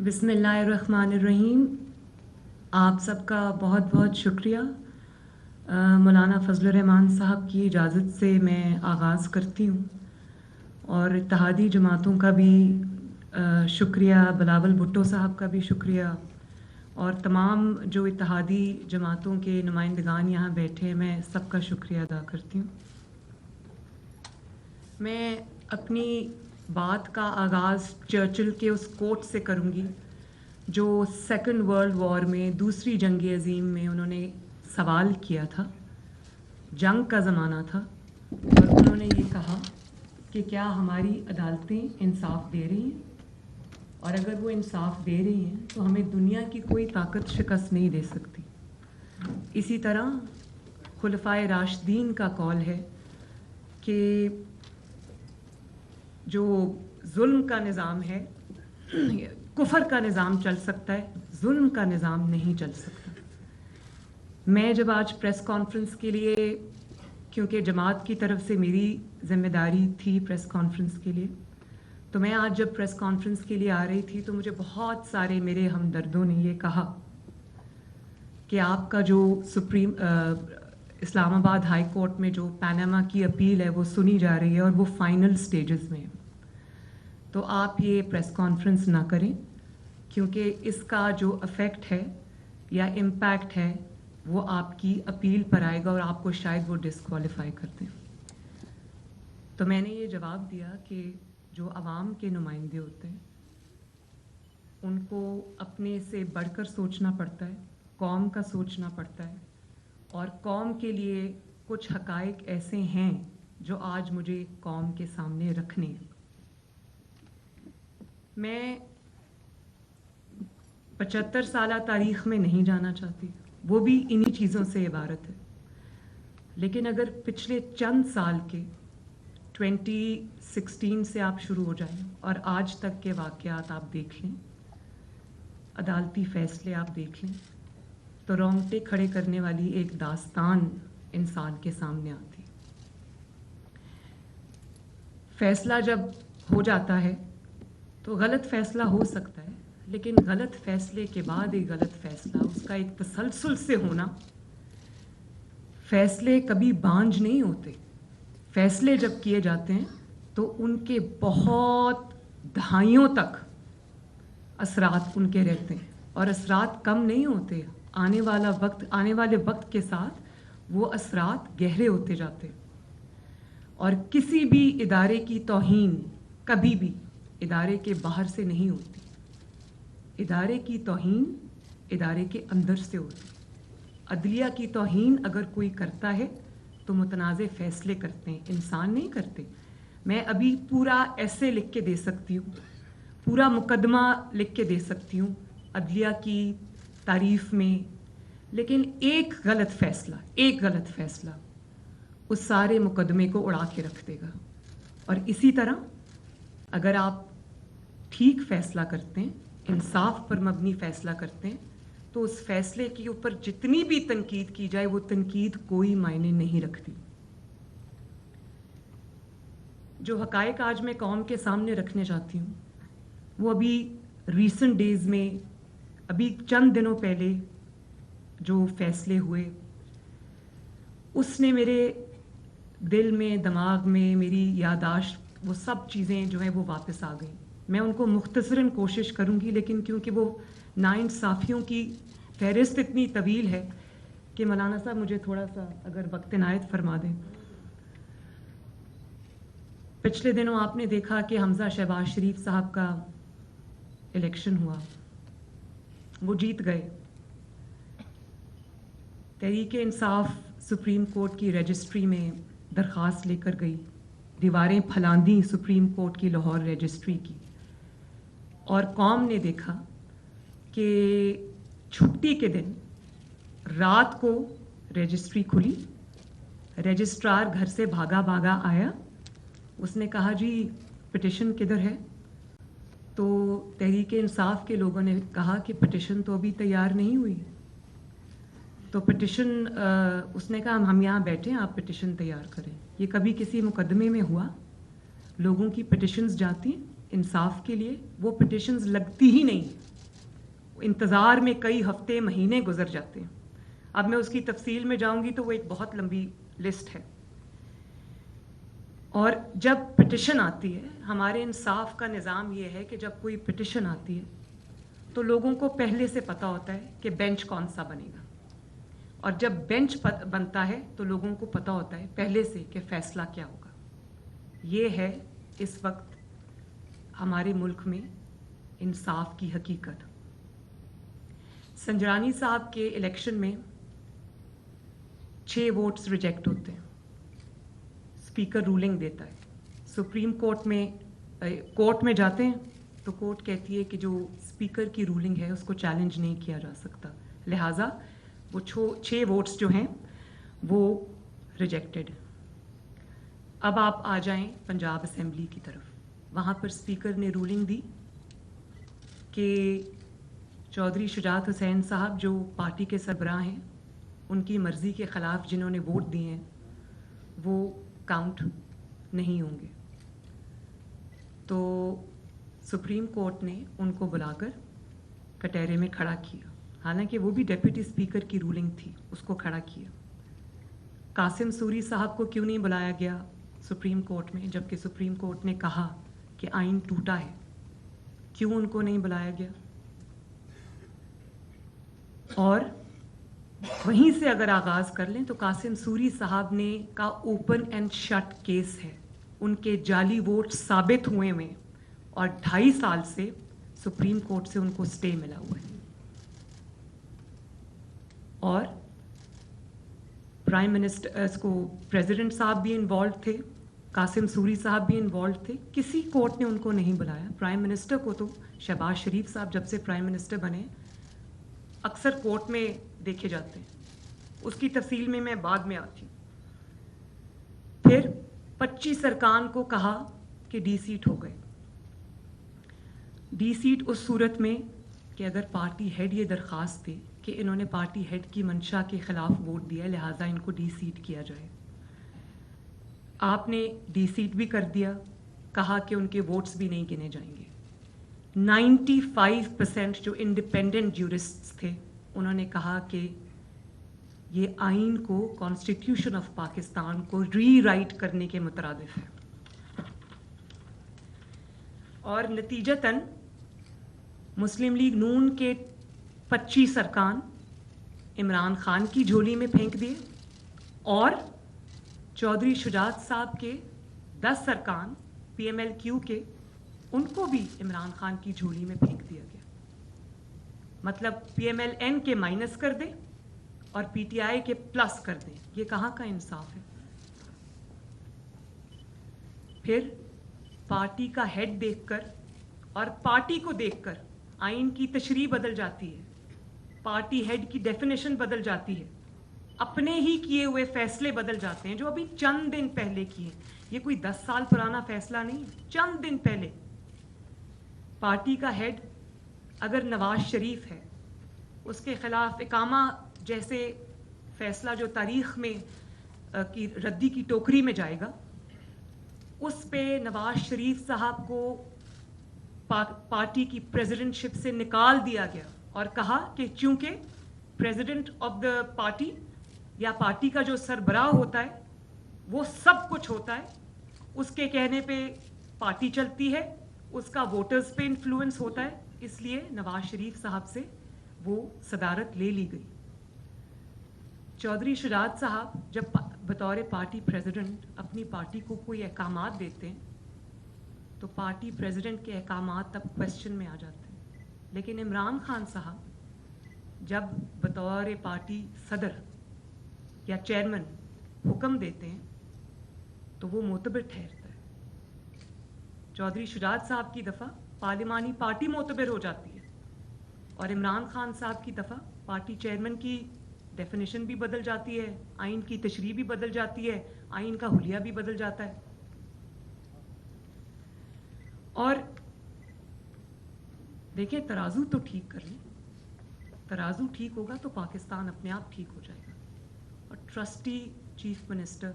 بسم اللہ الرحمن الرحیم. آپ سب کا بہت بہت شکریہ. مولانا فضل الرحمان صاحب کی اجازت سے میں آغاز کرتی ہوں اور اتحادی جماعتوں کا بھی شکریہ، بلاول بھٹو صاحب کا بھی شکریہ اور تمام جو اتحادی جماعتوں کے نمائندگان یہاں بیٹھے ہیں، میں سب کا شکریہ ادا کرتی ہوں. میں اپنی بات کا آغاز چرچل کے اس کوٹ سے کروں گی جو سیکنڈ ورلڈ وار میں، دوسری جنگ عظیم میں انہوں نے سوال کیا تھا. جنگ کا زمانہ تھا اور انہوں نے یہ کہا کہ کیا ہماری عدالتیں انصاف دے رہی ہیں، اور اگر وہ انصاف دے رہی ہیں تو ہمیں دنیا کی کوئی طاقت شکست نہیں دے سکتی. اسی طرح خلفائے راشدین کا قول ہے کہ جو ظلم کا نظام ہے، کفر کا نظام چل سکتا ہے، ظلم کا نظام نہیں چل سکتا. میں جب آج پریس کانفرنس کے لیے، کیونکہ جماعت کی طرف سے میری ذمہ داری تھی پریس کانفرنس کے لیے، تو میں آج جب پریس کانفرنس کے لیے آ رہی تھی تو مجھے بہت سارے میرے ہمدردوں نے یہ کہا کہ آپ کا جو اسلام آباد ہائی کورٹ میں جو پاناما کی اپیل ہے وہ سنی جا رہی ہے اور وہ فائنل سٹیجز میں ہے، تو آپ یہ پریس کانفرنس نہ کریں کیونکہ اس کا جو افیکٹ ہے یا امپیکٹ ہے وہ آپ کی اپیل پر آئے گا اور آپ کو شاید وہ ڈسکوالیفائی کر دیں. تو میں نے یہ جواب دیا کہ جو عوام کے نمائندے ہوتے ہیں ان کو اپنے سے بڑھ کر سوچنا پڑتا ہے، قوم کا سوچنا پڑتا ہے، اور قوم کے لیے کچھ حقائق ایسے ہیں جو آج مجھے قوم کے سامنے رکھنے ہیں. میں 75 سالہ تاریخ میں نہیں جانا چاہتی، وہ بھی انہی چیزوں سے عبارت ہے. لیکن اگر پچھلے چند سال کے 2016 سے آپ شروع ہو جائیں اور آج تک کے واقعات آپ دیکھ لیں، عدالتی فیصلے آپ دیکھ لیں، تو رونگٹے کھڑے کرنے والی ایک داستان انسان کے سامنے آتی. فیصلہ جب ہو جاتا ہے تو غلط فیصلہ ہو سکتا ہے، لیکن غلط فیصلے کے بعد ایک غلط فیصلہ، اس کا ایک تسلسل سے ہونا. فیصلے کبھی بانجھ نہیں ہوتے. فیصلے جب کیے جاتے ہیں تو ان کے بہت دہائیوں تک اثرات ان کے رہتے ہیں اور اثرات کم نہیں ہوتے. آنے والے وقت کے ساتھ وہ اثرات گہرے ہوتے جاتے. اور کسی بھی ادارے کی توہین کبھی بھی ادارے کے باہر سے نہیں ہوتی. ادارے کی توہین ادارے کے اندر سے ہوتی. عدلیہ کی توہین اگر کوئی کرتا ہے تو متنازع فیصلے کرتے ہیں، انسان نہیں کرتے. میں ابھی پورا ایسے لکھ کے دے سکتی ہوں، پورا مقدمہ لکھ کے دے سکتی ہوں عدلیہ کی تعریف میں، لیکن ایک غلط فیصلہ اس سارے مقدمے کو اڑا کے رکھ دے گا. اور اسی طرح اگر آپ ٹھیک فیصلہ کرتے ہیں، انصاف پر مبنی فیصلہ کرتے ہیں، تو اس فیصلے کے اوپر جتنی بھی تنقید کی جائے وہ تنقید کوئی معنی نہیں رکھتی. جو حقائق آج میں قوم کے سامنے رکھنے چاہتی ہوں وہ ابھی ریسنٹ ڈیز میں، ابھی چند دنوں پہلے جو فیصلے ہوئے اس نے میرے دل میں، دماغ میں، میری یادداشت، وہ سب چیزیں جو ہیں وہ واپس آ گئیں. میں ان کو مختصراً کوشش کروں گی، لیکن کیونکہ وہ ناانصافیوں کی فہرست اتنی طویل ہے کہ مولانا صاحب مجھے تھوڑا سا اگر وقت عنایت فرما دیں. پچھلے دنوں آپ نے دیکھا کہ حمزہ شہباز شریف صاحب کا الیکشن ہوا، وہ جیت گئے. تحریک انصاف سپریم کورٹ کی رجسٹری میں درخواست لے کر گئی، دیواریں پھلاندیں سپریم کورٹ کی لاہور رجسٹری کی، اور قوم نے دیکھا کہ چھٹی کے دن رات کو رجسٹری کھلی. رجسٹرار گھر سے بھاگا آیا، اس نے کہا جی پٹیشن کدھر ہے؟ تو تحریک انصاف کے لوگوں نے کہا کہ پٹیشن تو ابھی تیار نہیں ہوئی. تو پٹیشن اس نے کہا ہم یہاں بیٹھے ہیں، آپ پٹیشن تیار کریں. یہ کبھی کسی مقدمے میں ہوا؟ لوگوں کی پٹیشنز جاتی ہیں انصاف کے لیے، وہ پٹیشنز لگتی ہی نہیں. انتظار میں کئی ہفتے مہینے گزر جاتے ہیں. اب میں اس کی تفصیل میں جاؤں گی تو وہ ایک بہت لمبی لسٹ ہے. اور جب پٹیشن آتی ہے، ہمارے انصاف کا نظام یہ ہے کہ جب کوئی پٹیشن آتی ہے تو لوگوں کو پہلے سے پتہ ہوتا ہے کہ بینچ کون سا بنے گا، اور جب بینچ بنتا ہے تو لوگوں کو پتہ ہوتا ہے پہلے سے کہ فیصلہ کیا ہوگا. یہ ہے اس وقت ہمارے ملک میں انصاف کی حقیقت. سنجرانی صاحب کے الیکشن میں 6 ووٹس ریجیکٹ ہوتے ہیں. اسپیکر رولنگ دیتا ہے. سپریم کورٹ میں جاتے ہیں تو کورٹ کہتی ہے کہ جو اسپیکر کی رولنگ ہے اس کو چیلنج نہیں کیا جا سکتا، لہٰذا وہ 6 ووٹس جو ہیں وہ ریجیکٹڈ. اب آپ آ جائیں پنجاب اسمبلی کی طرف. وہاں پر اسپیکر نے رولنگ دی کہ چودھری شجاعت حسین صاحب جو پارٹی کے سربراہ ہیں، ان کی مرضی کے خلاف جنہوں نے ووٹ دیے ہیں وہ کاؤنٹ نہیں ہوں گے. تو سپریم کورٹ نے ان کو بلا کر کٹہرے میں کھڑا کیا، حالانکہ وہ بھی ڈیپٹی اسپیکر کی رولنگ تھی، اس کو کھڑا کیا. قاسم سوری صاحب کو کیوں نہیں بلایا گیا سپریم کورٹ میں، جبکہ سپریم کورٹ نے کہا کہ آئین ٹوٹا ہے؟ کیوں ان کو نہیں بلایا گیا؟ اور وہیں سے اگر آغاز کر لیں تو قاسم سوری صاحب نے کا اوپن اینڈ شٹ کیس ہے. ان کے جعلی ووٹ ثابت ہوئے ہوئے اور 2.5 سال سے سپریم کورٹ سے ان کو سٹے ملا ہوا ہے. اور پرائم منسٹر کو پریزیڈنٹ صاحب بھی انوالو تھے، قاسم سوری صاحب بھی انوالو تھے. کسی کورٹ نے ان کو نہیں بلایا. پرائم منسٹر کو تو شہباز شریف صاحب جب سے پرائم منسٹر بنے اکثر کورٹ میں دیکھے جاتے ہیں. اس کی تفصیل میں بعد میں آتی ہوں. پھر 25 ارکان کو کہا کہ ڈی سیٹ ہو گئے. ڈی سیٹ اس صورت میں کہ اگر پارٹی ہیڈ یہ درخواست دے کہ انہوں نے پارٹی ہیڈ کی منشا کے خلاف ووٹ دیا، لہٰذا ان کو ڈی سیٹ کیا جائے. آپ نے ڈی سیٹ بھی کر دیا، کہا کہ ان کے ووٹس بھی نہیں گنے جائیں گے. 95% جو انڈیپینڈنٹ جیورسٹس تھے انہوں نے کہا کہ یہ آئین کو، کانسٹیٹیوشن آف پاکستان کو ری رائٹ کرنے کے مترادف ہے. اور نتیجتاً مسلم لیگ نون کے 25 ارکان عمران خان کی جھولی میں پھینک دیے، اور چودھری شجاعت صاحب کے 10 ارکان پی ایم ایل کیو کے، ان کو بھی عمران خان کی جھولی میں پھینک دیا گیا. مطلب پی ایم ایل این کے مائنس کر دیں اور پی ٹی آئی کے پلس کر دیں. یہ کہاں کا انصاف ہے؟ پھر پارٹی کا ہیڈ دیکھ کر اور پارٹی کو دیکھ کر آئین کی تشریح بدل جاتی ہے، پارٹی ہیڈ کی ڈیفینیشن بدل جاتی ہے، اپنے ہی کیے ہوئے فیصلے بدل جاتے ہیں جو ابھی چند دن پہلے کیے. یہ کوئی 10 سال پرانا فیصلہ نہیں، چند دن پہلے. پارٹی کا ہیڈ اگر نواز شریف ہے، اس کے خلاف اقامہ جیسے فیصلہ جو تاریخ میں کی ردی کی ٹوکری میں جائے گا، اس پہ نواز شریف صاحب کو پارٹی کی پریزیڈنٹ شپ سے نکال دیا گیا اور کہا کہ چونکہ پریزیڈنٹ آف دا پارٹی یا پارٹی کا جو سربراہ ہوتا ہے وہ سب کچھ ہوتا ہے، اس کے کہنے پہ پارٹی چلتی ہے، اس کا ووٹرز پہ انفلوئنس ہوتا ہے، اس لیے نواز شریف صاحب سے وہ صدارت لے لی گئی. چودھری شجاعت صاحب جب بطور پارٹی پریزیڈنٹ اپنی پارٹی کو کوئی احکامات دیتے ہیں تو پارٹی پریزیڈنٹ کے احکامات تب کوشچن میں آ جاتے ہیں. لیکن عمران خان صاحب جب بطور پارٹی صدر یا چیئرمین حکم دیتے ہیں تو وہ معتبر ٹھہرتا ہے. چودھری شجاعت صاحب کی دفعہ پارلیمانی پارٹی معتبر ہو جاتی ہے، اور عمران خان صاحب کی دفعہ پارٹی چیئرمین کی ڈیفینیشن بھی بدل جاتی ہے، آئین کی تشریح بھی بدل جاتی ہے، آئین کا حلیہ بھی بدل جاتا ہے. اور دیکھیں ترازو تو ٹھیک کر لیں، ترازو ٹھیک ہوگا تو پاکستان اپنے آپ ٹھیک ہو جائے گا. اور ٹرسٹی چیف منسٹر،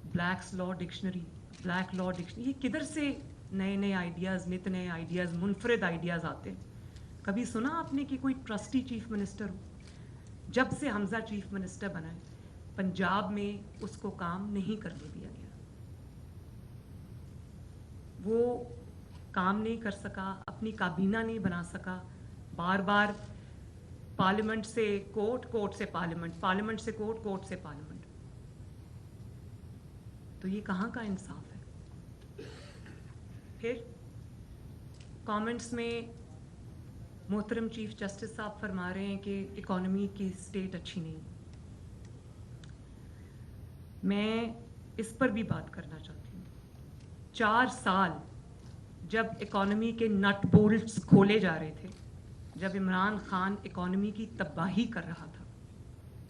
بلیکس لا ڈکشنری، بلیک لا ڈکشنری، یہ کدھر سے نئے نئے آئیڈیاز، نت نئے آئیڈیاز، منفرد آئیڈیاز آتے ہیں؟ کبھی سنا آپ نے کہ کوئی ٹرسٹی چیف منسٹر ہو؟ جب سے حمزہ چیف منسٹر بنا ہے پنجاب میں اس کو کام نہیں کرنے دیا گیا. وہ کام نہیں کر سکا, اپنی کابینہ نہیں بنا سکا, بار بار پارلیمنٹ سے کورٹ, کورٹ سے پارلیمنٹ, پارلیمنٹ سے کورٹ, کورٹ سے پارلیمنٹ. تو یہ کہاں کا انصاف ہے؟ پھر کامنٹس میں محترم چیف جسٹس صاحب فرما رہے ہیں کہ اکانومی کی سٹیٹ اچھی نہیں. میں اس پر بھی بات کرنا چاہتی ہوں. 4 سال جب اکانومی کے نٹ بولٹس کھولے جا رہے تھے, جب عمران خان اکانومی کی تباہی کر رہا تھا,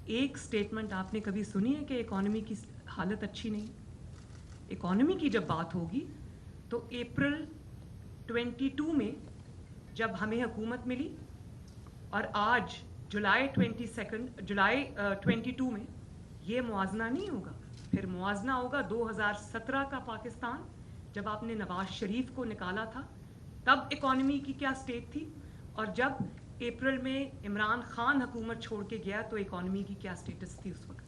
ایک سٹیٹمنٹ آپ نے کبھی سنی ہے کہ اکانومی کی حالت اچھی نہیں؟ اکانومی کی جب بات ہوگی تو اپریل 22 میں جب ہمیں حکومت ملی اور آج جولائی 22 میں یہ موازنہ نہیں ہوگا. پھر موازنہ ہوگا 2017 کا پاکستان, جب آپ نے نواز شریف کو نکالا تھا تب اکانومی کی کیا سٹیٹ تھی, اور جب اپریل میں عمران خان حکومت چھوڑ کے گیا تو اکانومی کی کیا سٹیٹس تھی. اس وقت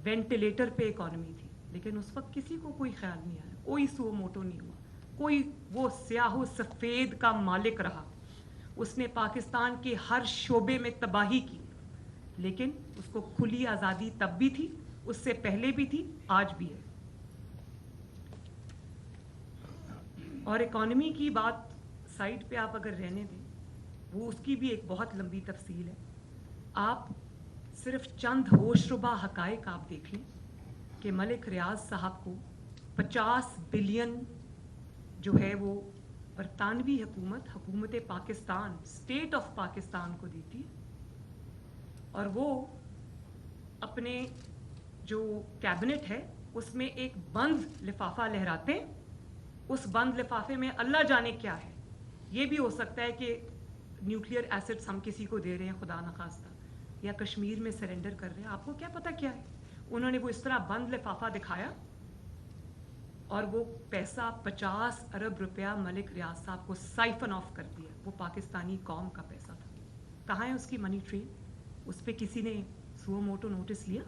وینٹیلیٹر پہ اکانومی تھی, لیکن اس وقت کسی کو کوئی خیال نہیں آیا, کوئی سو موٹو نہیں ہوا, کوئی وہ سیاہ و سفید کا مالک رہا. اس نے پاکستان کے ہر شعبے میں تباہی کی, لیکن اس کو کھلی آزادی تب بھی تھی, اس سے پہلے بھی تھی, آج بھی ہے. اور اکانومی کی بات سائٹ پہ آپ اگر رہنے دیں, وہ اس کی بھی ایک بہت لمبی تفصیل ہے. آپ صرف چند ہوش ربا حقائق آپ دیکھ لیں کہ ملک ریاض صاحب کو 50 بلین جو ہے وہ برطانوی حکومت پاکستان, اسٹیٹ آف پاکستان کو دیتی ہے, اور وہ اپنے جو کیبنٹ ہے اس میں ایک بند لفافہ لہراتے ہیں. اس بند لفافے میں اللہ جانے کیا ہے. یہ بھی ہو سکتا ہے کہ نیوکلیئر ایسٹس ہم کسی کو دے رہے ہیں خدا نخواستہ, یا کشمیر میں سرنڈر کر رہے ہیں, آپ کو کیا پتہ کیا ہے. انہوں نے وہ اس طرح بند لفافہ دکھایا اور وہ پیسہ 50 ارب روپیہ ملک ریاض صاحب کو سائفن آف کر دیا. وہ پاکستانی قوم کا پیسہ تھا. کہاں ہے اس کی منی ٹری؟ اس پہ کسی نے سو موٹو نوٹس لیا؟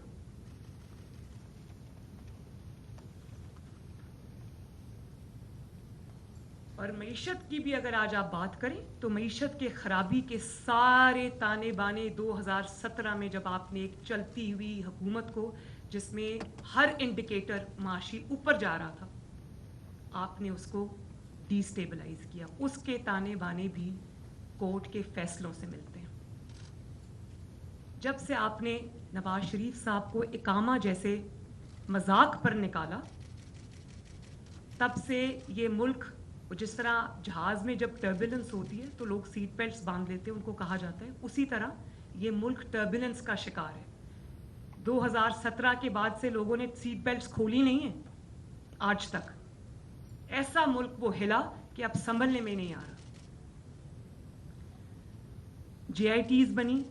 اور معیشت کی بھی اگر آج آپ بات کریں تو معیشت کے خرابی کے سارے تانے بانے 2017 میں جب آپ نے ایک چلتی ہوئی حکومت کو جس میں ہر انڈیکیٹر معاشی اوپر جا رہا تھا, آپ نے اس کو ڈی سٹیبلائز کیا. اس کے تانے بانے بھی کورٹ کے فیصلوں سے ملتے ہیں. جب سے آپ نے نواز شریف صاحب کو اقامہ جیسے مذاق پر نکالا, تب سے یہ ملک, جس طرح جہاز میں جب ٹربولنس ہوتی ہے تو لوگ سیٹ بیلٹس باندھ لیتے ہیں, ان کو کہا جاتا ہے, اسی طرح یہ ملک ٹربولنس کا شکار ہے. 2017 کے بعد سے لوگوں نے سیٹ بیلٹس کھولی نہیں ہیں آج تک. ایسا ملک وہ ہلا کہ اب سنبھلنے میں نہیں آ رہا. جے آئی ٹیز بنی,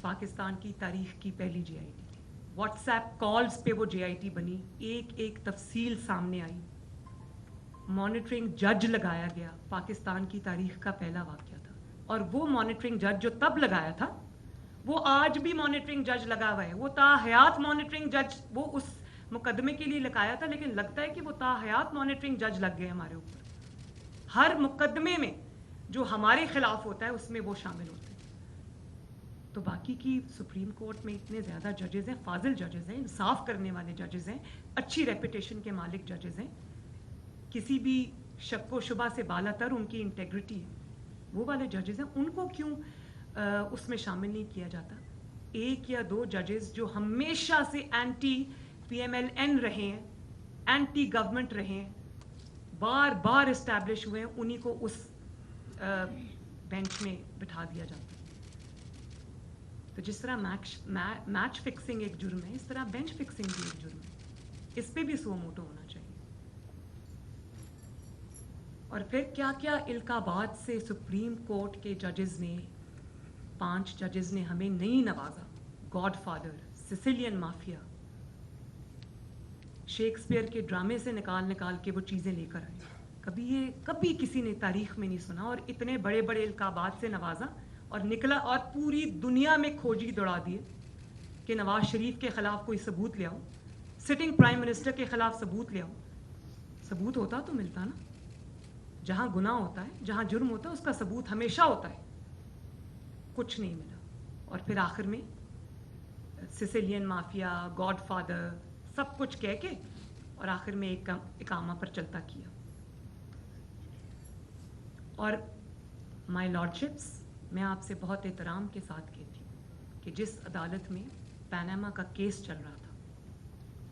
پاکستان کی تاریخ کی پہلی J I T. WhatsApp calls پہ وہ جے آئی ٹی بنی, ایک ایک تفصیل سامنے آئی. مانیٹرنگ جج لگایا گیا, پاکستان کی تاریخ کا پہلا واقعہ تھا. اور وہ مانیٹرنگ جج جو تب لگایا تھا وہ آج بھی مانیٹرنگ جج لگا ہوا ہے. وہ تا حیات مانیٹرنگ جج وہ اس مقدمے کے لیے لگایا تھا, لیکن لگتا ہے کہ وہ تا حیات مانیٹرنگ جج لگ گئے ہمارے اوپر. ہر مقدمے میں جو ہمارے خلاف ہوتا ہے اس میں وہ شامل ہوتے ہیں. تو باقی کی سپریم کورٹ میں اتنے زیادہ ججز ہیں, فاضل ججز ہیں, انصاف کرنے والے ججز ہیں, اچھی ریپوٹیشن کے مالک ججز ہیں, کسی بھی شک و شبہ سے بالا تر ان کی انٹیگریٹی ہے, وہ والے ججز ہیں. ان کو کیوں اس میں شامل نہیں کیا جاتا؟ ایک یا دو ججز جو ہمیشہ سے anti P M L N رہے ہیں, اینٹی گورنمنٹ رہے ہیں, بار بار اسٹیبلش ہوئے ہیں, انہی کو اس بینچ میں بٹھا دیا جاتا ہے. تو جس طرح میچ فکسنگ ایک جرم ہے, اس طرح بینچ فکسنگ بھی ایک جرم ہے. اس پہ بھی سو موٹو ہونا چاہیے. اور پھر کیا کیا القابات سے سپریم کورٹ کے ججز نے, 5 ججز نے ہمیں نہیں نوازا. God father, Sicilian mafia, Shakespeare کے ڈرامے سے نکال کے وہ چیزیں لے کر آئے. کبھی کسی نے تاریخ میں نہیں سنا, اور اتنے بڑے بڑے القابات سے نوازا اور نکلا اور پوری دنیا میں کھوجی دوڑا دیے کہ نواز شریف کے خلاف کوئی ثبوت لے آؤ, سٹنگ پرائم منسٹر کے خلاف ثبوت لے آؤ. ثبوت ہوتا تو ملتا نا. جہاں گناہ ہوتا ہے, جہاں جرم ہوتا ہے, اس کا ثبوت ہمیشہ ہوتا ہے. کچھ نہیں ملا. اور پھر آخر میں سسیلین مافیا, گاڈ فادر, سب کچھ کہہ کے اور آخر میں ایک اقامہ پر چلتا کیا. اور مائی لارڈشپس, میں آپ سے بہت احترام کے ساتھ کہتی ہوں کہ جس عدالت میں پیناما کا کیس چل رہا تھا,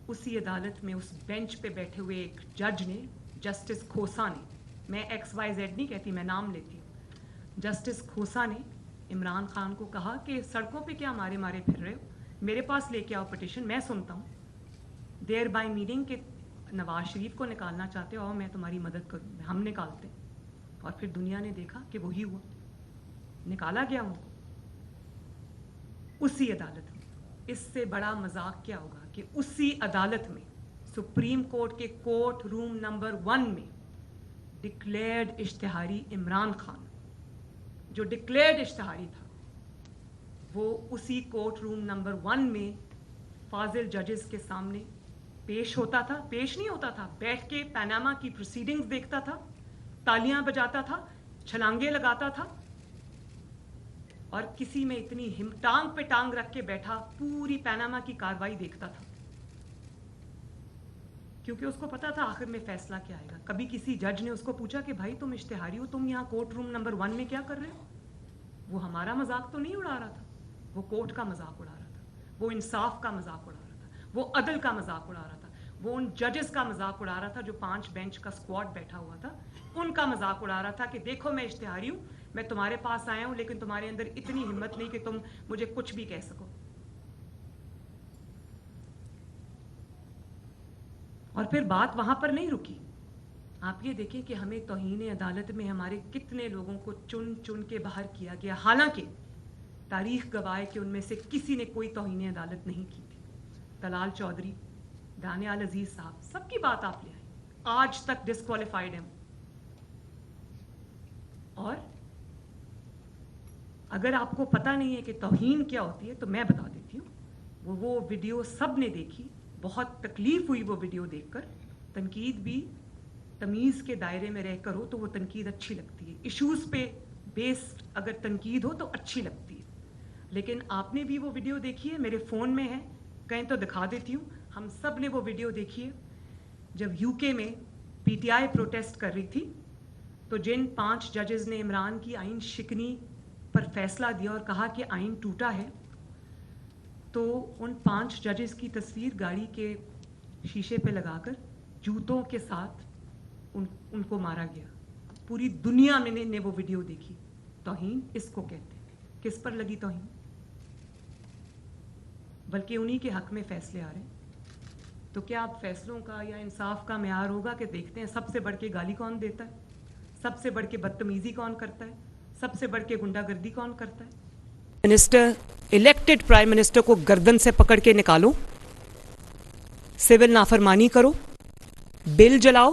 اسی عدالت میں اس بینچ پہ بیٹھے ہوئے ایک جج نے, جسٹس کھوسا نے, میں XYZ نہیں کہتی, میں نام لیتی ہوں, جسٹس کھوسا نے عمران خان کو کہا کہ سڑکوں پہ کیا مارے پھر رہے ہو, میرے پاس لے کے آؤ پٹیشن, میں سنتا ہوں. دیر بائی میڈنگ کہ نواز شریف کو نکالنا چاہتے ہو, میں تمہاری مدد کروں, ہم نکالتے. اور پھر دنیا نے دیکھا کہ وہی ہوا, نکالا گیا ان کو اسی عدالت میں. اس سے بڑا مذاق کیا ہوگا کہ اسی عدالت میں, سپریم کورٹ کے کورٹ روم نمبر 1 میں ڈکلیئرڈ اشتہاری عمران خان, جو ڈکلیئرڈ اشتہاری تھا, وہ اسی کورٹ روم نمبر 1 میں فاضل ججز کے سامنے پیش ہوتا تھا. پیش نہیں ہوتا تھا, بیٹھ کے پیناما کی پروسیڈنگز دیکھتا تھا, تالیاں بجاتا تھا, چھلانگے لگاتا تھا, اور کسی میں اتنی ٹانگ پہ ٹانگ رکھ کے بیٹھا پوری پیناما کی کاروائی دیکھتا تھا, کیونکہ اس کو پتا تھا آخر میں فیصلہ کیا آئے گا. کبھی کسی جج نے اس کو پوچھا کہ بھائی تم اشتہاری ہو, تم یہاں کورٹ روم نمبر 1 میں کیا کر رہے ہو؟ وہ ہمارا مذاق تو نہیں اڑا رہا تھا, وہ کورٹ کا مذاق اڑا رہا تھا, وہ انصاف کا مذاق اڑا رہا تھا, وہ عدل کا مذاق اڑا رہا تھا, وہ ان ججز کا مذاق اڑا رہا تھا جو 5 بینچ کا اسکواڈ بیٹھا ہوا تھا, ان کا مذاق اڑا رہا تھا کہ دیکھو میں اشتہاری ہوں, میں تمہارے پاس آیا ہوں, لیکن تمہارے اندر اتنی ہمت نہیں کہ تم مجھے کچھ بھی کہہ سکو. اور پھر بات وہاں پر نہیں رکی. آپ یہ دیکھیں کہ ہمیں توہین عدالت میں ہمارے کتنے لوگوں کو چن چن کے باہر کیا گیا, حالانکہ تاریخ گواہ ہے کہ ان میں سے کسی نے کوئی توہین عدالت نہیں کی تھی. طلال چودھری, دانیال عزیز صاحب, سب کی بات آپ لے آئیں, آج تک ڈسکوالیفائڈ ہیں. اور اگر آپ کو پتہ نہیں ہے کہ توہین کیا ہوتی ہے تو میں بتا دیتی ہوں. وہ ویڈیو سب نے دیکھی, بہت تکلیف ہوئی وہ ویڈیو دیکھ کر. تنقید بھی تمیز کے دائرے میں رہ کر ہو تو وہ تنقید اچھی لگتی ہے, ایشوز پہ بیسڈ اگر تنقید ہو تو اچھی لگتی ہے. لیکن آپ نے بھی وہ ویڈیو دیکھی ہے, میرے فون میں ہے, کہیں تو دکھا دیتی ہوں. ہم سب نے وہ ویڈیو دیکھی ہے جب UK میں PTI پروٹیسٹ کر رہی تھی, تو جن 5 ججز نے عمران کی آئین شکنی پر فیصلہ دیا اور کہا کہ آئین ٹوٹا ہے, تو ان 5 ججز کی تصویر گاڑی کے شیشے پہ لگا کر جوتوں کے ساتھ ان کو مارا گیا. پوری دنیا میں نے وہ ویڈیو دیکھی. توہین اس کو کہتے ہیں. کس پر لگی توہین؟ بلکہ انہی کے حق میں فیصلے آ رہے ہیں. تو کیا اب فیصلوں کا یا انصاف کا معیار ہوگا کہ دیکھتے ہیں سب سے بڑھ کے گالی کون دیتا ہے, سب سے بڑھ کے بدتمیزی کون کرتا ہے, سب سے بڑھ کے گنڈا گردی کون کرتا ہے. منسٹر, الیکٹڈ پرائم منسٹر کو گردن سے پکڑ کے نکالو, سول نافرمانی کرو, بل جلاؤ,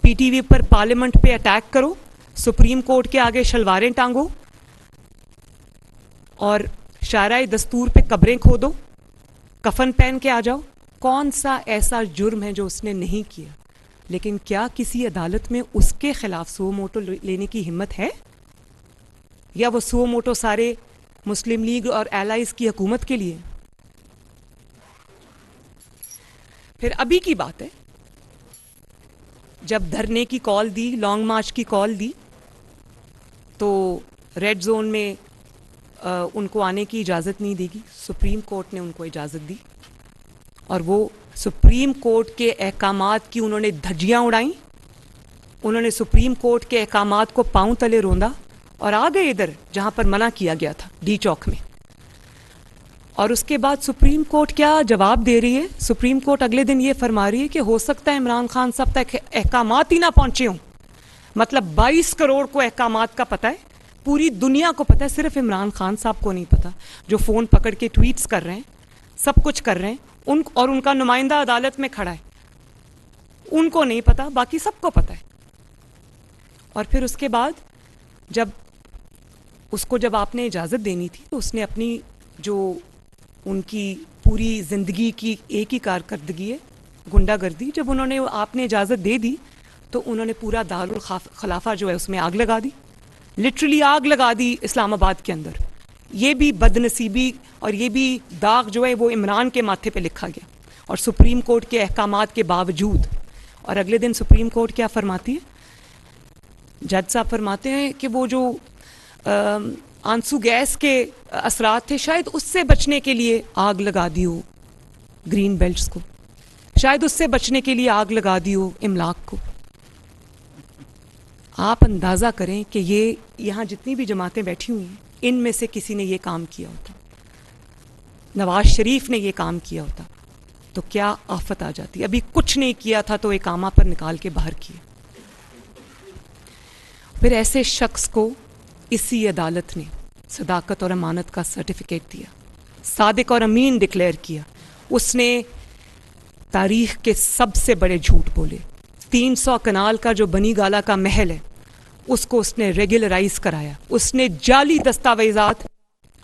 PTV پر پارلیمنٹ پہ اٹیک کرو, سپریم کورٹ کے آگے شلواریں ٹانگو, اور شارع دستور پہ قبریں کھودو, کفن پہن کے آ جاؤ. کون سا ایسا جرم ہے جو اس نے نہیں کیا؟ لیکن کیا کسی عدالت میں اس کے خلاف سو موٹو لینے کی ہمت ہے؟ یا وہ سو موٹو سارے مسلم لیگ اور ایلائز کی حکومت کے لیے؟ پھر ابھی کی بات ہے, جب دھرنے کی کال دی, لانگ مارچ کی کال دی, تو ریڈ زون میں ان کو آنے کی اجازت نہیں دے گی. سپریم کورٹ نے ان کو اجازت دی, اور وہ سپریم کورٹ کے احکامات کی انہوں نے دھجیاں اڑائیں. انہوں نے سپریم کورٹ کے احکامات کو پاؤں تلے روندا اور آ گئے ادھر جہاں پر منع کیا گیا تھا, ڈی چوک میں. اور اس کے بعد سپریم کورٹ کیا جواب دے رہی ہے؟ سپریم کورٹ اگلے دن یہ فرما رہی ہے کہ ہو سکتا ہے عمران خان صاحب تک احکامات ہی نہ پہنچے ہوں. مطلب 22 کروڑ کو احکامات کا پتہ ہے, پوری دنیا کو پتہ ہے, صرف عمران خان صاحب کو نہیں پتہ, جو فون پکڑ کے ٹویٹس کر رہے ہیں, سب کچھ کر رہے ہیں, اور ان کا نمائندہ عدالت میں کھڑا ہے, ان کو نہیں پتا, باقی سب کو پتا ہے. اور پھر اس کے بعد جب آپ نے اجازت دینی تھی تو اس نے اپنی جو ان کی پوری زندگی کی ایک ہی کارکردگی ہے گنڈا گردی، جب انہوں نے آپ نے اجازت دے دی تو انہوں نے پورا دارالخلافہ جو ہے اس میں آگ لگا دی، لٹرلی آگ لگا دی اسلام آباد کے اندر. یہ بھی بد نصیبی اور یہ بھی داغ جو ہے وہ عمران کے ماتھے پہ لکھا گیا، اور سپریم کورٹ کے احکامات کے باوجود. اور اگلے دن سپریم کورٹ کیا فرماتی ہے؟ جج صاحب فرماتے ہیں کہ وہ جو آنسو گیس کے اثرات تھے شاید اس سے بچنے کے لیے آگ لگا دی ہو گرین بیلٹس کو، شاید اس سے بچنے کے لیے آگ لگا دی ہو املاک کو. آپ اندازہ کریں کہ یہ یہاں جتنی بھی جماعتیں بیٹھی ہوئی ہیں ان میں سے کسی نے یہ کام کیا ہوتا، نواز شریف نے یہ کام کیا ہوتا تو کیا آفت آ جاتی. ابھی کچھ نہیں کیا تھا تو اقامہ پر نکال کے باہر کیا. پھر ایسے شخص کو اسی عدالت نے صداقت اور امانت کا سرٹیفکیٹ دیا، صادق اور امین ڈکلیئر کیا. اس نے تاریخ کے سب سے بڑے جھوٹ بولے. 300 کنال کا جو بنی گالا کا محل ہے اس کو اس نے ریگولرائز کرایا. اس نے جعلی دستاویزات،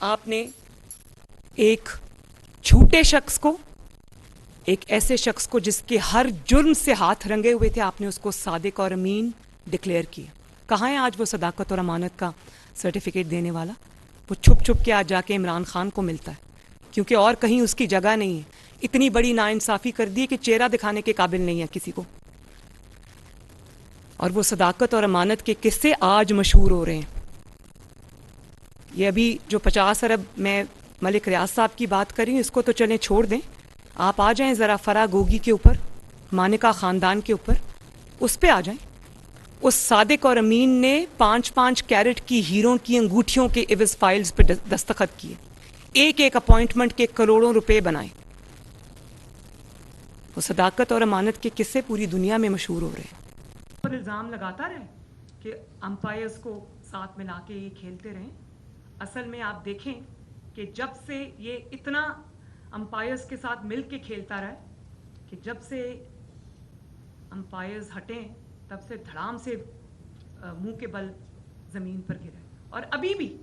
آپ نے ایک جھوٹے شخص کو، ایک ایسے شخص کو جس کے ہر جرم سے ہاتھ رنگے ہوئے تھے، آپ نے اس کو صادق اور امین ڈکلیئر کیا. کہاں ہے آج وہ صداقت اور امانت کا سرٹیفکیٹ دینے والا؟ وہ چھپ چھپ کے آج جا کے عمران خان کو ملتا ہے کیونکہ اور کہیں اس کی جگہ نہیں ہے. اتنی بڑی ناانصافی کر دی کہ چہرہ دکھانے کے قابل نہیں ہے کسی کو. اور وہ صداقت اور امانت کے قصے آج مشہور ہو رہے ہیں. یہ ابھی جو 50 ارب میں ملک ریاض صاحب کی بات کری اس کو تو چلیں چھوڑ دیں. آپ آ جائیں ذرا فرا گوگی کے اوپر، مانکا خاندان کے اوپر، اس پہ آ جائیں. اس صادق اور امین نے 5-5 کیرٹ کی ہیروں کی انگوٹھیوں کے عوض فائلز پہ دستخط کیے، ایک ایک اپوائنٹمنٹ کے کروڑوں روپے بنائے. وہ صداقت اور امانت کے قصے پوری دنیا میں مشہور ہو رہے ہیں. پر الزام لگاتا رہے کہ امپائرز کو ساتھ ملا کے یہ کھیلتے رہیں. اصل میں آپ دیکھیں کہ جب سے یہ اتنا امپائرز کے ساتھ مل کے کھیلتا رہا کہ جب سے امپائرز ہٹیں تب سے دھڑام سے منہ کے بل زمین پر گرا. اور ابھی بھی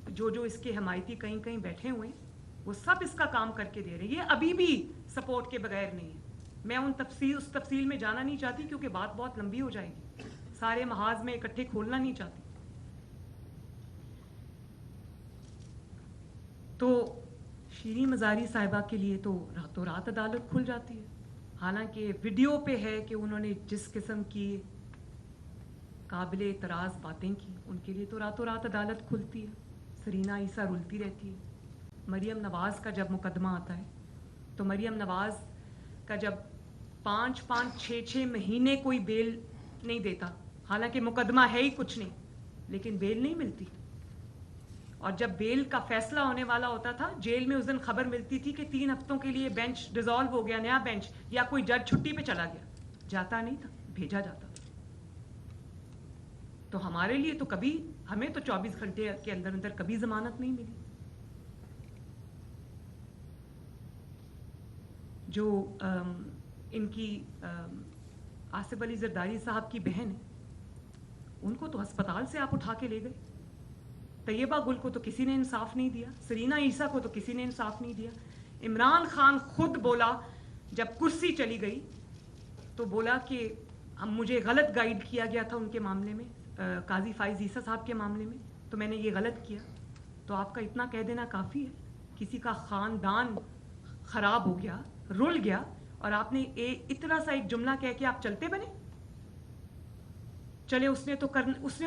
جو اس کے حمایتی کہیں کہیں بیٹھے ہوئے ہیں وہ سب اس کا کام کر کے دے رہے ہیں. یہ ابھی بھی سپورٹ کے بغیر نہیں ہے. میں اس تفصیل میں جانا نہیں چاہتی کیونکہ بات بہت لمبی ہو جائے گی. سارے محاذ میں اکٹھے کھولنا نہیں چاہتی. تو شیریں مزاری صاحبہ کے لیے تو راتوں رات عدالت کھل جاتی ہے. حالانکہ ویڈیو پہ ہے کہ انہوں نے جس قسم کی قابل اعتراض باتیں کی ان کے لیے تو راتوں رات عدالت کھلتی ہے. سرینا عیسیٰ رلتی رہتی ہے. مریم نواز کا جب مقدمہ آتا ہے تو مریم نواز کا جب 5-6 مہینے کوئی بیل نہیں دیتا، حالانکہ مقدمہ ہے ہی کچھ نہیں، لیکن بیل نہیں ملتی. اور جب بیل کا فیصلہ ہونے والا ہوتا تھا جیل میں اس دن خبر ملتی تھی کہ 3 ہفتوں کے لیے بینچ ڈیزالو ہو گیا، نیا بینچ، یا کوئی جج چھٹی پہ چلا گیا. جاتا نہیں تھا، بھیجا جاتا تھا. تو ہمارے لیے تو کبھی، ہمیں تو 24 گھنٹے کے اندر اندر کبھی ضمانت نہیں ملی. جو ان کی آصف علی زرداری صاحب کی بہن ہے ان کو تو ہسپتال سے آپ اٹھا کے لے گئے. طیبہ گل کو تو کسی نے انصاف نہیں دیا. سرینا عیسیٰ کو تو کسی نے انصاف نہیں دیا. عمران خان خود بولا جب کرسی چلی گئی تو بولا کہ مجھے غلط گائیڈ کیا گیا تھا ان کے معاملے میں، قاضی فائز عیسیٰ صاحب کے معاملے میں، تو میں نے یہ غلط کیا. تو آپ کا اتنا کہہ دینا کافی ہے. کسی کا خاندان خراب ہو گیا، رل گیا، اور آپ نے اتنا سا ایک جملہ کہہ کے آپ چلتے بنے. چلے اس نے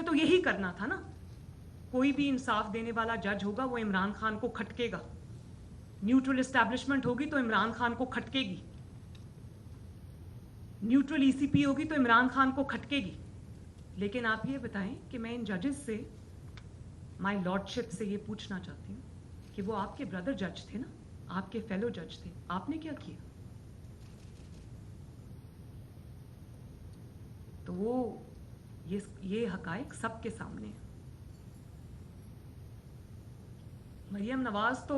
تو یہی کرنا تھا نا. کوئی بھی انصاف دینے والا جج ہوگا وہ عمران خان کو کھٹکے گا. نیوٹرل اسٹیبلشمنٹ ہوگی تو عمران خان کو کھٹکے گی. نیوٹرل ای سی پی ہوگی تو عمران خان کو کھٹکے گی. لیکن آپ یہ بتائیں کہ میں ان ججز سے، مائی لارڈ شپ سے یہ پوچھنا چاہتی ہوں کہ وہ آپ کے بردر جج تھے نا، آپ کے فیلو جج تھے، آپ نے کیا کیا؟ تو وہ یہ حقائق سب کے سامنے ہیں. مریم نواز تو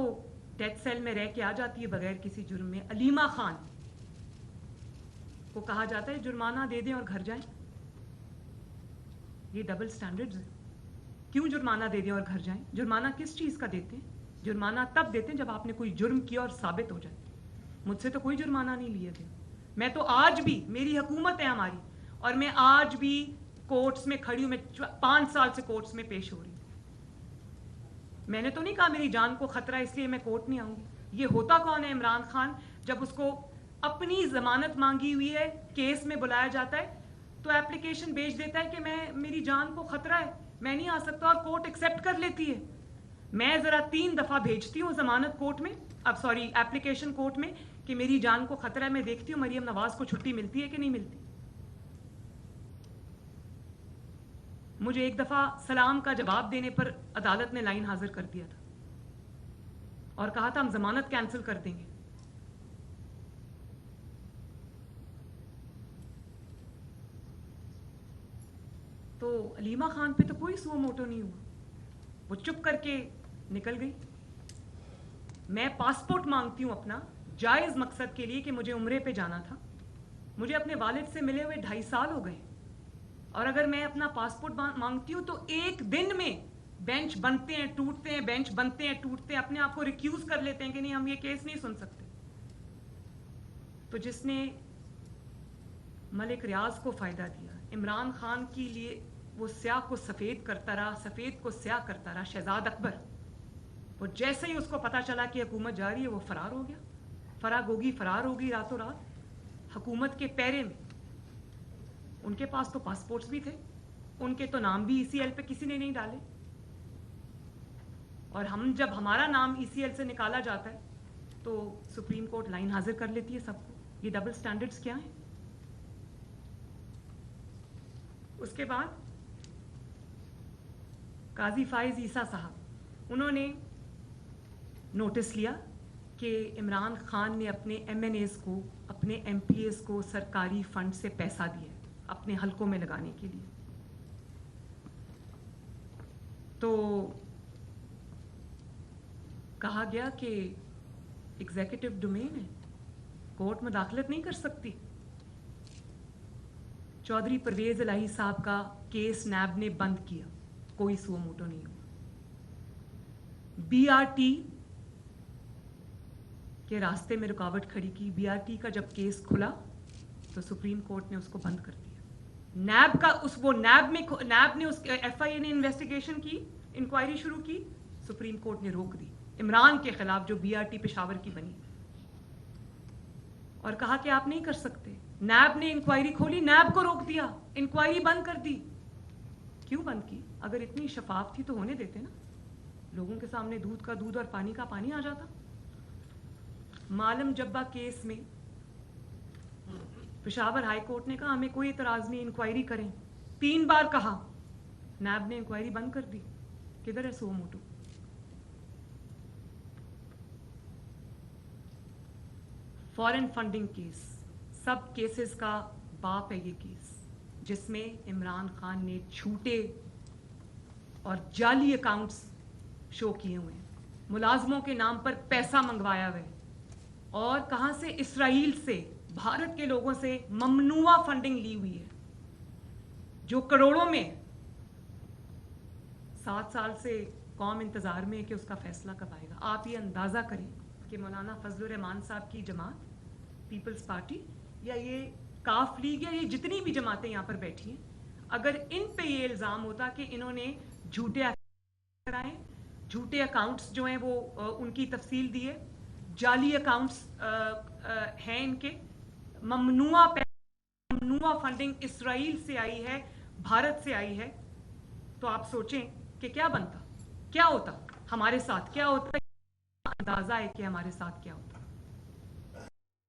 ڈیتھ سیل میں رہ کے آ جاتی ہے بغیر کسی جرم میں. علیمہ خان کو کہا جاتا ہے جرمانہ دے دیں اور گھر جائیں. یہ ڈبل سٹینڈرڈز ہیں. کیوں جرمانہ دے دیں اور گھر جائیں؟ جرمانہ کس چیز کا دیتے ہیں؟ جرمانہ تب دیتے ہیں جب آپ نے کوئی جرم کیا اور ثابت ہو جائے. مجھ سے تو کوئی جرمانہ نہیں لیا گیا. میں تو آج بھی، میری حکومت ہے ہماری، اور میں آج بھی کورٹس میں کھڑی ہوں. میں 5 سال سے کورٹس میں پیش ہو رہی ہوں. میں نے تو نہیں کہا میری جان کو خطرہ اس لیے میں کورٹ نہیں آؤں گی. یہ ہوتا کون ہے عمران خان؟ جب اس کو اپنی ضمانت مانگی ہوئی ہے، کیس میں بلایا جاتا ہے تو ایپلیکیشن بھیج دیتا ہے کہ میری جان کو خطرہ ہے، میں نہیں آ سکتا، اور کورٹ ایکسیپٹ کر لیتی ہے. میں ذرا 3 دفعہ بھیجتی ہوں ضمانت کورٹ میں، ایپلیکیشن کورٹ میں، کہ میری جان کو خطرہ ہے. میں دیکھتی ہوں مریم نواز کو چھٹی ملتی ہے کہ نہیں ملتی. مجھے ایک دفعہ سلام کا جواب دینے پر عدالت نے لائن حاضر کر دیا تھا اور کہا تھا ہم ضمانت کینسل کر دیں گے. تو علیمہ خان پہ تو کوئی سو موٹو نہیں ہوا، وہ چپ کر کے نکل گئی. میں پاسپورٹ مانگتی ہوں اپنا جائز مقصد کے لیے کہ مجھے عمرے پہ جانا تھا. مجھے اپنے والد سے ملے ہوئے 2.5 سال ہو گئے، اور اگر میں اپنا پاسپورٹ مانگتی ہوں تو ایک دن میں بینچ بنتے ہیں ٹوٹتے ہیں، بینچ بنتے ہیں ٹوٹتے ہیں، اپنے آپ کو ریکیوز کر لیتے ہیں کہ نہیں ہم یہ کیس نہیں سن سکتے. تو جس نے ملک ریاض کو فائدہ دیا، عمران خان کے لیے وہ سیاہ کو سفید کرتا رہا، سفید کو سیاہ کرتا رہا. شہزاد اکبر، وہ جیسے ہی اس کو پتا چلا کہ حکومت جا رہی ہے وہ فرار ہو گیا. فراگوگی فرار ہوگی راتوں رات حکومت کے پیرے میں. ان کے پاس تو پاسپورٹس بھی تھے، ان کے تو نام بھی ECL پہ کسی نے نہیں ڈالے، اور جب ہمارا نام ECL سے نکالا جاتا ہے تو سپریم کورٹ لائن حاضر کر لیتی ہے سب کو. یہ ڈبل سٹینڈرڈز کیا ہیں؟ اس کے بعد قاضی فائز عیسیٰ صاحب، انہوں نے نوٹس لیا کہ عمران خان نے اپنے MNAs کو، اپنے MPAs کو سرکاری فنڈ سے پیسہ دیا اپنے حلقوں میں لگانے کے لیے. تو کہا گیا کہ ایگزیکٹو ڈومین ہے، کورٹ مداخلت نہیں کر سکتی. چودھری پرویز الہی صاحب کا کیس نیب نے بند کیا، کوئی سو موٹو نہیں ہوا. BRT کے راستے میں رکاوٹ کھڑی کی. BRT کا جب کیس کھلا تو سپریم کورٹ نے اس کو بند کر دیا. نیب کا نیب نے FIA نے انویسٹیگیشن کی، انکوائری شروع کی، سپریم کورٹ نے روک دی عمران کے خلاف جو BRT پشاور کی بنی، اور کہا کہ آپ نہیں کر سکتے. نیب نے انکوائری کھولی، نیب کو روک دیا، انکوائری بند کر دی. کیوں بند کی؟ اگر اتنی شفاف تھی تو ہونے دیتے نا، لوگوں کے سامنے دودھ کا دودھ اور پانی کا پانی آ جاتا. معلم جبہ کیس میں پشاور ہائی کورٹ نے کہا ہمیں کوئی اعتراض نہیں، انکوائری کریں. 3 بار کہا، نیب نے انکوائری بند کر دی. کدھر ہے suo motu? Foreign funding case, سب کیسز کا باپ ہے یہ کیس، جس میں عمران خان نے جھوٹے اور جعلی اکاؤنٹس شو کیے ہوئے ہیں، ملازموں کے نام پر پیسہ منگوایا ہوا ہے، اور کہاں سے؟ اسرائیل سے، بھارت کے لوگوں سے ممنوعہ فنڈنگ لی ہوئی ہے جو کروڑوں میں. 7 سال سے قوم انتظار میں ہے کہ اس کا فیصلہ کب آئے گا. آپ یہ اندازہ کریں کہ مولانا فضل الرحمان صاحب کی جماعت پیپلز پارٹی یا یہ کاف لیگ یا یہ جتنی بھی جماعتیں یہاں پر بیٹھی ہیں، اگر ان پہ یہ الزام ہوتا کہ انہوں نے جھوٹے کرائے، جھوٹے اکاؤنٹس جو ہیں وہ ان کی تفصیل دی ہے، جعلی اکاؤنٹس ہیں ان کے، ممنوعہ فنڈنگ اسرائیل سے آئی ہے، بھارت سے آئی ہے، تو آپ سوچیں کہ کیا بنتا، کیا ہوتا ہمارے ساتھ، کیا ہوتا. اندازہ ہے کہ ہمارے ساتھ کیا ہوتا.